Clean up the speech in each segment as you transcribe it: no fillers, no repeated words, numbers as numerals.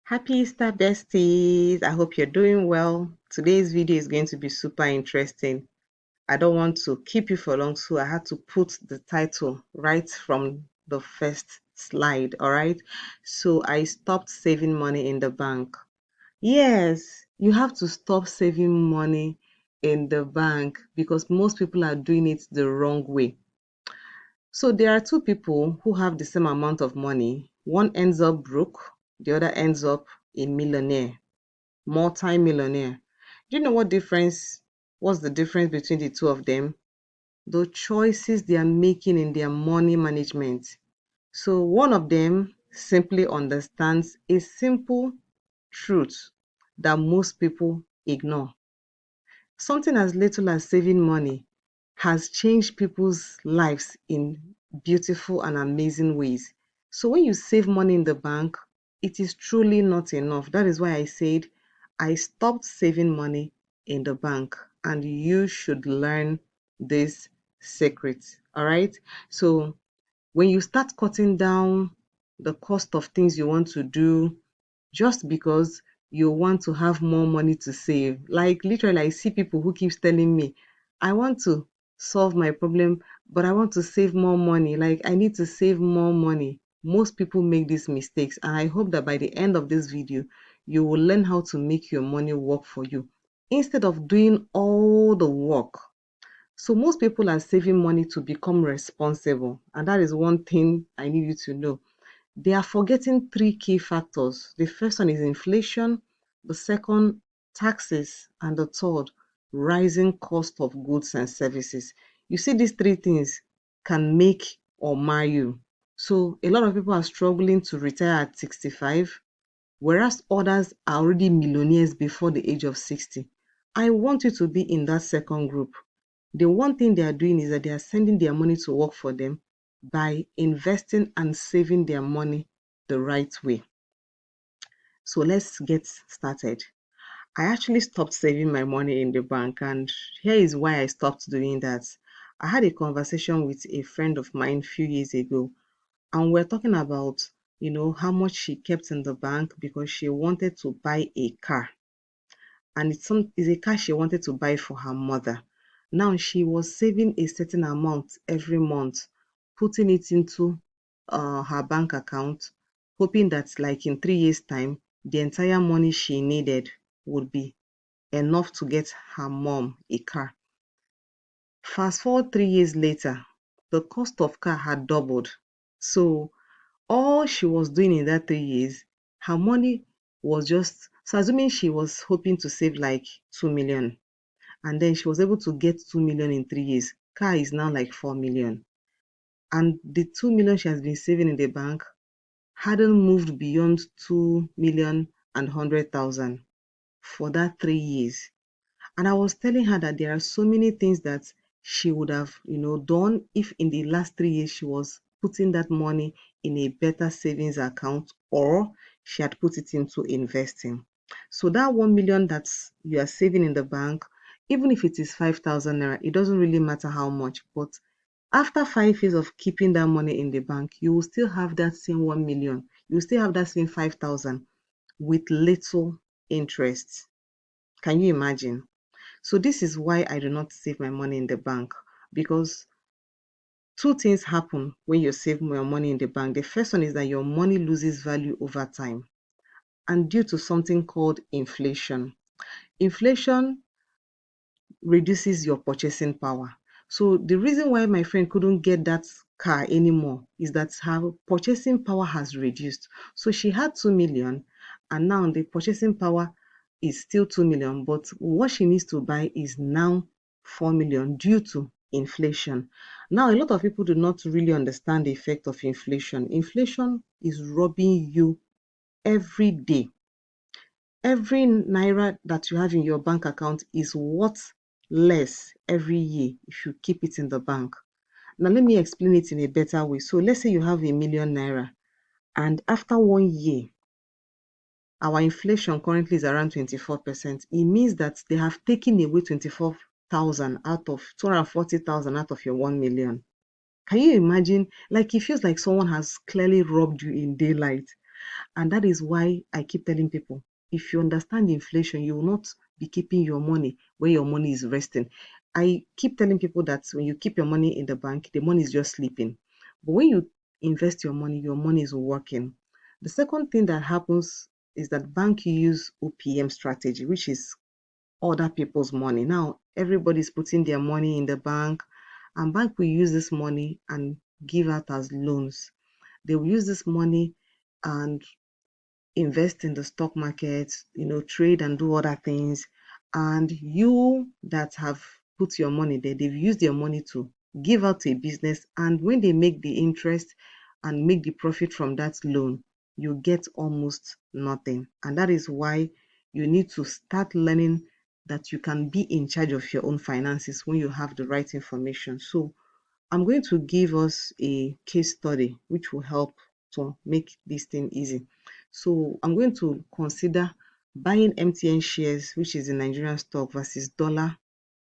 Happy Easter, besties. I hope you're doing well. Today's video is going to be super interesting. I don't want to keep you for long, so I had to put the title right from the first slide. All right. So I stopped saving money in the bank. Yes, you have to stop saving money in the bank because most people are doing it the wrong way. So there are two people who have the same amount of money. One ends up broke, the other ends up a millionaire, multi-millionaire. Do you know what's the difference between the two of them? The choices they are making in their money management. So one of them simply understands a simple truth that most people ignore. Something as little as saving money has changed people's lives in beautiful and amazing ways. So when you save money in the bank, it is truly not enough. That is why I said I stopped saving money in the bank, and you should learn this secret. All right. So when you start cutting down the cost of things you want to do, just because you want to have more money to save. Like literally, I see people who keeps telling me, I want to solve my problem, but I want to save more money. Like I need to save more money. Most people make these mistakes, and I hope that by the end of this video, you will learn how to make your money work for you instead of doing all the work. So most people are saving money to become responsible, and that is one thing I need you to know. They are forgetting three key factors. The first one is inflation, the second, taxes, and the third, rising cost of goods and services. You see, these three things can make or mar you. So, a lot of people are struggling to retire at 65, whereas others are already millionaires before the age of 60. I want you to be in that second group. The one thing they are doing is that they are sending their money to work for them by investing and saving their money the right way. So let's get started. I actually stopped saving my money in the bank, and here is why I stopped doing that. I had a conversation with a friend of mine a few years ago, and we're talking about, how much she kept in the bank because she wanted to buy a car, and it's a car she wanted to buy for her mother. Now she was saving a certain amount every month, putting it into her bank account, hoping that like in 3 years' time, the entire money she needed would be enough to get her mom a car. Fast forward 3 years later, the cost of car had doubled. So all she was doing in that 3 years, her money was just, so assuming she was hoping to save like 2 million, and then she was able to get 2 million in 3 years. Car is now like 4 million. And the 2 million she has been saving in the bank hadn't moved beyond 2 million and 100,000 for that 3 years. And I was telling her that there are so many things that she would have, done if in the last 3 years she was putting that money in a better savings account, or she had put it into investing. So that 1 million that you are saving in the bank, even if it is 5,000 naira, it doesn't really matter how much. But after 5 years of keeping that money in the bank, you will still have that same 1 million. You will still have that same 5,000 with little interest. Can you imagine? So this is why I do not save my money in the bank, because two things happen when you save your money in the bank. The first one is that your money loses value over time, and due to something called inflation. Inflation reduces your purchasing power. So the reason why my friend couldn't get that car anymore is that her purchasing power has reduced. So she had 2 million, and now the purchasing power is still 2 million, but what she needs to buy is now 4 million due to inflation. Now, a lot of people do not really understand the effect of inflation. Inflation is robbing you every day. Every naira that you have in your bank account is worth less every year if you keep it in the bank. Now, let me explain it in a better way. So, let's say you have a million naira, and after 1 year, our inflation currently is around 24%. It means that they have taken away 24,000 out of 240,000 out of your 1 million. Can you imagine? Like, it feels like someone has clearly robbed you in daylight. And that is why I keep telling people, if you understand inflation, you will not be keeping your money where your money is resting. I keep telling people that when you keep your money in the bank, the money is just sleeping. But when you invest your money is working. The second thing that happens is that bank use OPM strategy, which is other people's money. Now everybody's putting their money in the bank, and bank will use this money and give out as loans. They will use this money and invest in the stock market, trade and do other things. And you that have put your money there, they've used your money to give out a business. And when they make the interest and make the profit from that loan, you get almost nothing. And that is why you need to start learning that you can be in charge of your own finances when you have the right information. So I'm going to give us a case study which will help to make this thing easy. So I'm going to consider buying MTN shares, which is the Nigerian stock, versus dollar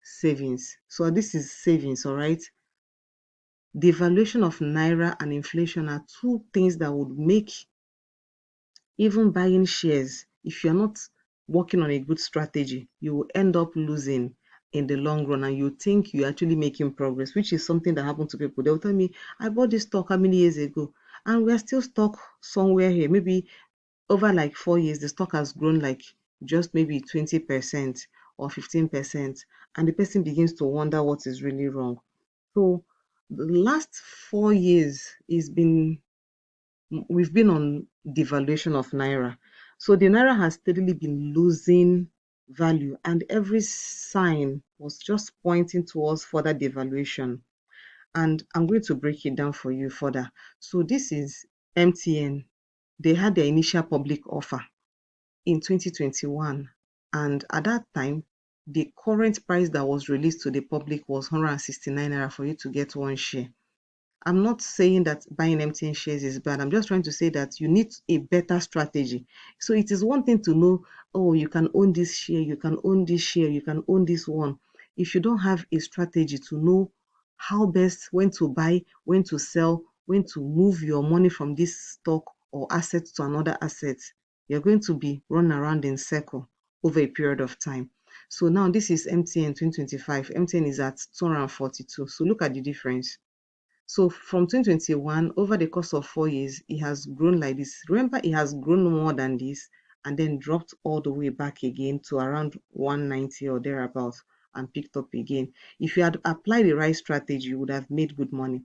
savings. So this is savings, all right? The valuation of Naira and inflation are two things that would make even buying shares, if you're not working on a good strategy, you will end up losing in the long run, and you think you're actually making progress, which is something that happened to people. They'll tell me, I bought this stock how many years ago, and we're still stuck somewhere here. Maybe over like 4 years, the stock has grown like just maybe 20% or 15%, and the person begins to wonder what is really wrong. So the last 4 years is been we've been on devaluation of naira. So the naira has steadily been losing value, and every sign was just pointing towards further devaluation. And I'm going to break it down for you further. So this is MTN. They had their initial public offer in 2021, and at that time, the current price that was released to the public was 169 naira for you to get one share. I'm not saying that buying MTN shares is bad. I'm just trying to say that you need a better strategy. So it is one thing to know, oh, you can own this share, you can own this share, you can own this one. If you don't have a strategy to know how best, when to buy, when to sell, when to move your money from this stock or asset to another asset, you're going to be run around in circle over a period of time. So now this is MTN 2025. MTN is at 242. So look at the difference. So from 2021, over the course of 4 years, it has grown like this. Remember, it has grown more than this and then dropped all the way back again to around 190 or thereabouts and picked up again. If you had applied the right strategy, you would have made good money.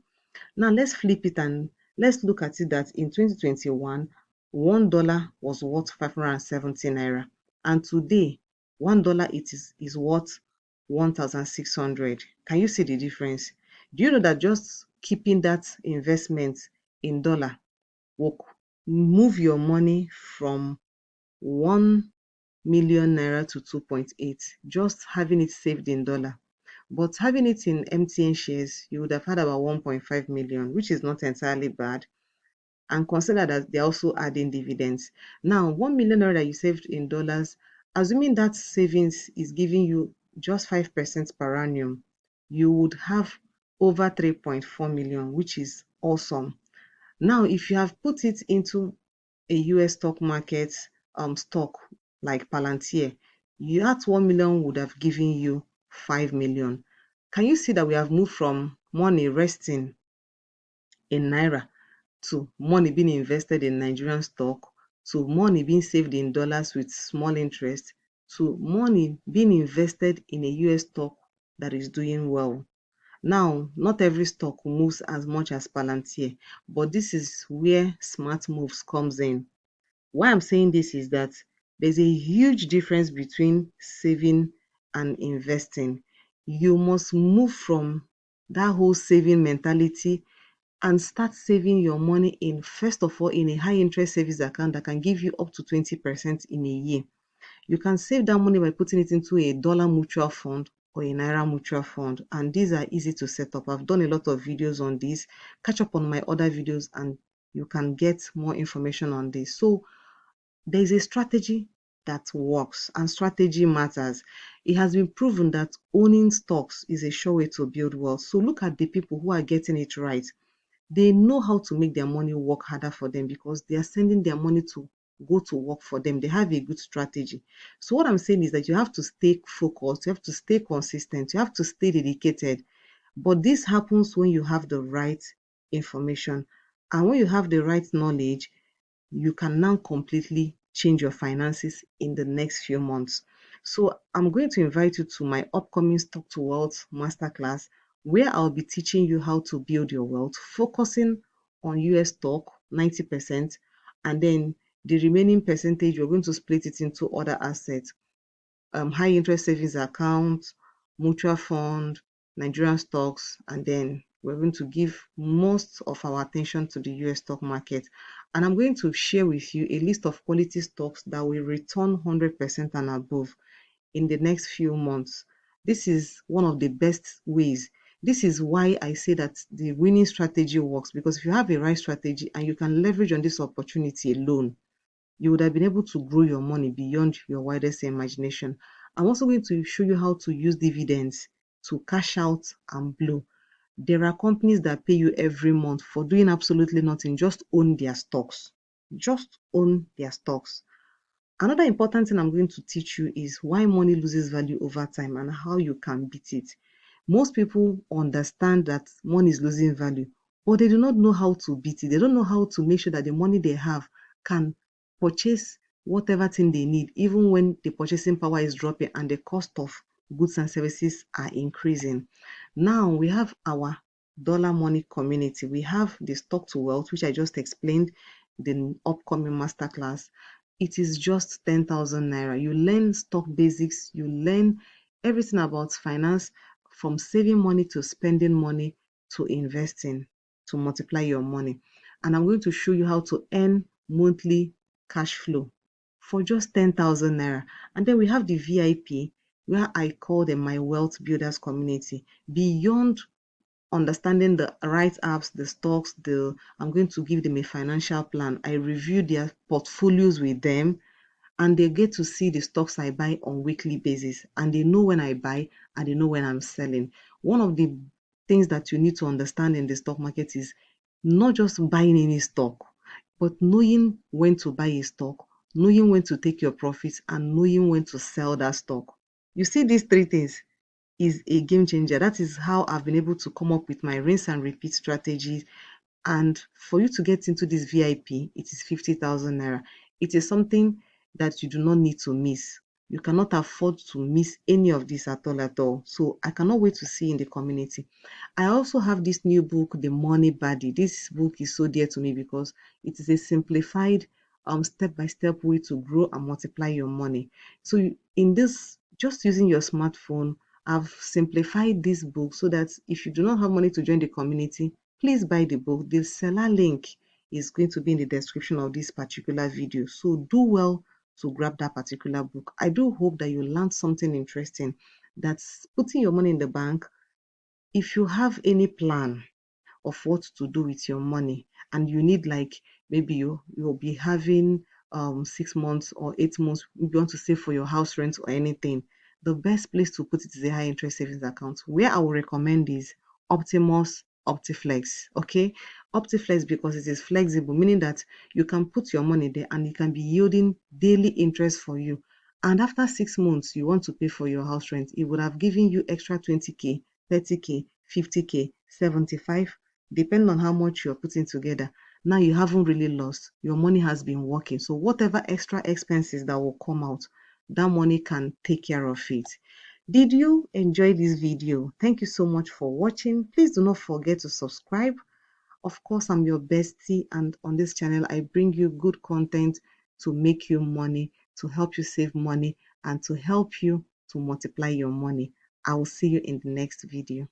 Now let's flip it and let's look at it that in 2021, $1 was worth 570 naira. And today, $1 is worth 1,600. Can you see the difference? Do you know that just keeping that investment in dollar will move your money from 1 million naira to 2.8, just having it saved in dollar? But having it in MTN shares, you would have had about 1.5 million, which is not entirely bad. And consider that they're also adding dividends. Now, 1 million naira that you saved in dollars, assuming that savings is giving you just 5% per annum, you would have over 3.4 million, which is awesome. Now, if you have put it into a US stock market stock like Palantir, that 1 million would have given you 5 million. Can you see that we have moved from money resting in naira to money being invested in Nigerian stock to money being saved in dollars with small interest to money being invested in a US stock that is doing well? Now, not every stock moves as much as Palantir, but this is where smart moves comes in. Why I'm saying this is that there's a huge difference between saving and investing. You must move from that whole saving mentality and start saving your money in, first of all, in a high interest savings account that can give you up to 20% in a year. You can save that money by putting it into a dollar mutual fund or a naira mutual fund, and these are easy to set up. I've done a lot of videos on this. Catch up on my other videos and you can get more information on this. So there is a strategy that works, and strategy matters. It has been proven that owning stocks is a sure way to build wealth. So look at the people who are getting it right. they know how to make their money work harder for them because they are sending their money to go to work for them. They have a good strategy. So what I'm saying is that you have to stay focused, you have to stay consistent, you have to stay dedicated. But this happens when you have the right information. And when you have the right knowledge, you can now completely change your finances in the next few months. So I'm going to invite you to my upcoming Stock to Wealth Masterclass, where I'll be teaching you how to build your wealth, focusing on US stock 90%, and then the remaining percentage, we're going to split it into other assets, high interest savings account, mutual fund, Nigerian stocks, and then we're going to give most of our attention to the US stock market. And I'm going to share with you a list of quality stocks that will return 100% and above in the next few months. This is one of the best ways. This is why I say that the winning strategy works, because if you have a right strategy and you can leverage on this opportunity alone, you would have been able to grow your money beyond your wildest imagination. I'm also going to show you how to use dividends to cash out and blow. There are companies that pay you every month for doing absolutely nothing, just own their stocks. Just own their stocks. Another important thing I'm going to teach you is why money loses value over time and how you can beat it. Most people understand that money is losing value, but they do not know how to beat it. They don't know how to make sure that the money they have can purchase whatever thing they need, even when the purchasing power is dropping and the cost of goods and services are increasing. Now we have our dollar money community. We have the stock to wealth, which I just explained, the upcoming masterclass. It is just 10,000 naira. You learn stock basics, you learn everything about finance, from saving money to spending money to investing to multiply your money. And I'm going to show you how to earn monthly cash flow for just 10,000 naira. And then we have the VIP, where I call them my wealth builders community. Beyond understanding the right apps, the stocks, I'm going to give them a financial plan. I review their portfolios with them, and they get to see the stocks I buy on weekly basis, and they know when I buy and they know when I'm selling. One of the things that you need to understand in the stock market is not just buying any stock, but knowing when to buy a stock, knowing when to take your profits, and knowing when to sell that stock. You see, these three things is a game changer. That is how I've been able to come up with my rinse and repeat strategies. And for you to get into this VIP, it is 50,000 naira. It is something that you do not need to miss. You cannot afford to miss any of this at all at all. So I cannot wait to see you in the community. I also have this new book, The Money Baddie. This book is so dear to me because it is a simplified step-by-step way to grow and multiply your money. So in this, just using your smartphone, I've simplified this book so that if you do not have money to join the community, please buy the book. The seller link is going to be in the description of this particular video. So do well to grab that particular book. I do hope that you learned something interesting. That's putting your money in the bank. If you have any plan of what to do with your money, and you need, like, maybe you'll be having 6 months or 8 months, you want to save for your house rent or anything, the best place to put it is a high interest savings account. Where I will recommend is Optimus Optiflex. Okay, Optiflex, because it is flexible, meaning that you can put your money there and it can be yielding daily interest for you. And after 6 months, you want to pay for your house rent, it would have given you extra 20k, 30k, 50k, 75, depending on how much you're putting together. Now you haven't really lost. Your money has been working. So whatever extra expenses that will come out, that money can take care of it. Did you enjoy this video? Thank you so much for watching. Please do not forget to subscribe. Of course, I'm your bestie, and on this channel, I bring you good content to make you money, to help you save money, and to help you to multiply your money. I will see you in the next video.